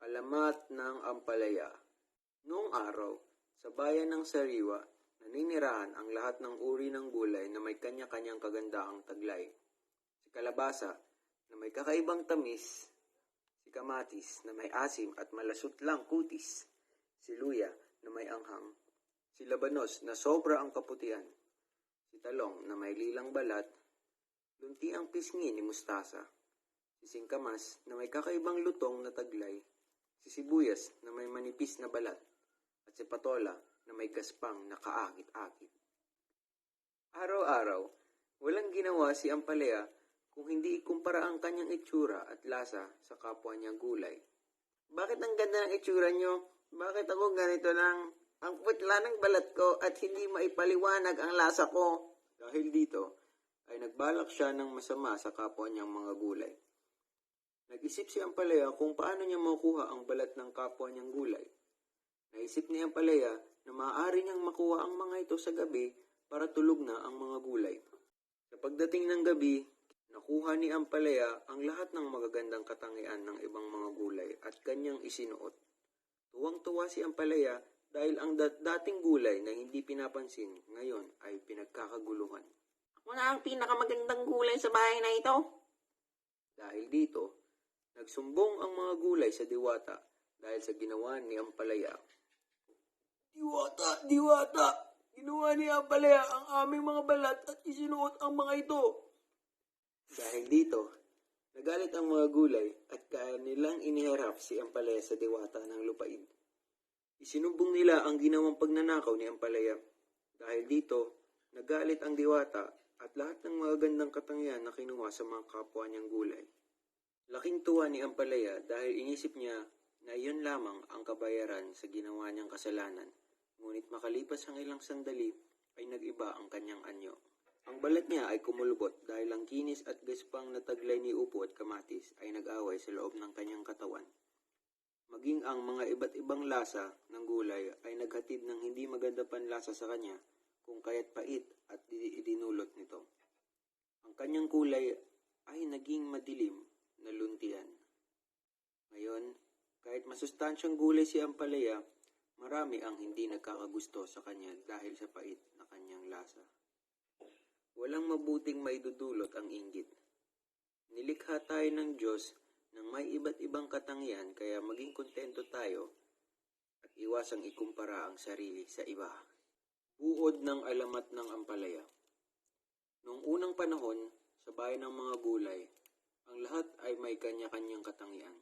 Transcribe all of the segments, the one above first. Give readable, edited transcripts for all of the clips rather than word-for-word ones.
Alamat ng ampalaya. Noong araw, sa bayan ng Sariwa, naninirahan ang lahat ng uri ng gulay na may kanya-kanyang kagandahang taglay. Si kalabasa na may kakaibang tamis, si kamatis na may asim at malasot lang kutis, si luya na may anghang, si labanos na sobra ang kaputian, si talong na may lilang balat, lunti ang pisngi ni mustasa, si singkamas na may kakaibang lutong na taglay, si sibuyas na may manipis na balat, at si patola na may gaspang na kaakit-akit. Araw-araw, walang ginawa si Ampalaya kung hindi ikumpara ang kanyang itsura at lasa sa kapwa niyang gulay. Bakit ang ganda ng itsura niyo? Bakit ako ganito lang? Ang putla ng balat ko at hindi maipaliwanag ang lasa ko. Dahil dito, ay nagbalak siya ng masama sa kapwa niyang mga gulay. Nag-isip si Ampalaya kung paano niya makuha ang balat ng kapwa niyang gulay. Naisip ni Ampalaya na maaari niyang makuha ang mga ito sa gabi para tulog na ang mga gulay. Sa pagdating ng gabi, nakuha ni Ampalaya ang lahat ng magagandang katangian ng ibang mga gulay at kanyang isinuot. Tuwang-tuwa si Ampalaya dahil ang dating gulay na hindi pinapansin ngayon ay pinagkakaguluhan. Ako na ang pinakamagandang gulay sa bahay na ito. Dahil dito, nagsumbong ang mga gulay sa diwata dahil sa ginawa ni Ampalaya. Diwata! Diwata! Ginawa ni Ampalaya ang aming mga balat at isinuot ang mga ito. Dahil dito, nagalit ang mga gulay at kanilang iniharap si Ampalaya sa diwata ng lupain. Isinumbong nila ang ginawang pagnanakaw ni Ampalaya. Dahil dito, nagalit ang diwata at lahat ng mga gandang katangian na kinuha sa mga kapwa niyang gulay. Laking tuwa ni Ampalaya dahil inisip niya na iyon lamang ang kabayaran sa ginawa niyang kasalanan. Ngunit makalipas ang ilang sandali ay nag-iba ang kanyang anyo. Ang balat niya ay kumulubot dahil ang kinis at gaspang na taglay ni upo at kamatis ay nag-away sa loob ng kanyang katawan. Maging ang mga iba't ibang lasa ng gulay ay naghatid ng hindi maganda panlasa sa kanya kung kaya't pait at idinulot nito. Ang kanyang kulay ay naging madilim na luntian. Ngayon, kahit masustansyang gulay si Ampalaya, marami ang hindi nagkakagusto sa kanya dahil sa pait na kanyang lasa. Walang mabuting maidudulot ang inggit. Nilikha tayo ng Diyos ng may iba't ibang katangian kaya maging kontento tayo at iwasang ikumpara ang sarili sa iba. Buod ng alamat ng Ampalaya. Noong unang panahon, sa bayan ng mga gulay, ang lahat ay may kanya-kanyang katangian.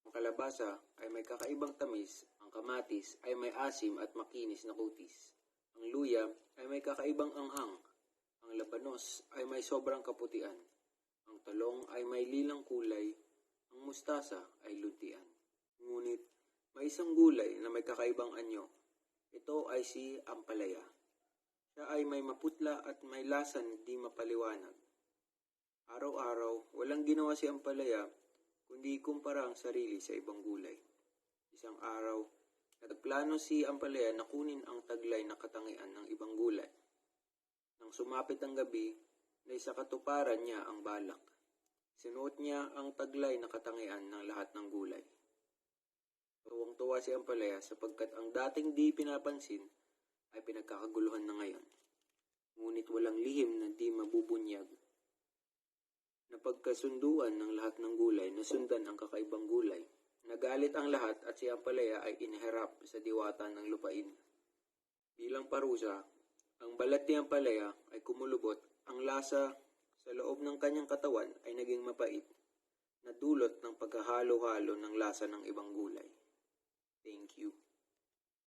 Ang kalabasa ay may kakaibang tamis, ang kamatis ay may asim at makinis na kutis. Ang luya ay may kakaibang anghang, ang labanos ay may sobrang kaputian, ang talong ay may lilang kulay, ang mustasa ay luntian. Ngunit may isang gulay na may kakaibang anyo. Ito ay si Ampalaya. Siya ay may maputla at may lasa na di mapaliwanag. Araw-araw, walang ginawa si Ampalaya kundi ikumpara ang sarili sa ibang gulay. Isang araw, nagplano si Ampalaya na kunin ang taglay na katangian ng ibang gulay. Nang sumapit ang gabi, na sa katuparan niya ang balak. Sinuot niya ang taglay na katangian ng lahat ng gulay. Tuwang-tuwa si Ampalaya sapagkat ang dating di pinapansin ay pinagkakaguluhan na ngayon. Ngunit walang lihim na di mabubunyag. Napagkasunduan ng lahat ng gulay na sundan ang kakaibang gulay. Nagalit ang lahat at si Ampalaya ay iniharap sa diwata ng lupain. Bilang parusa, ang balat ni Ampalaya ay kumulubot. Ang lasa sa loob ng kanyang katawan ay naging mapait, na dulot ng pagkahalo-halo ng lasa ng ibang gulay. Thank you.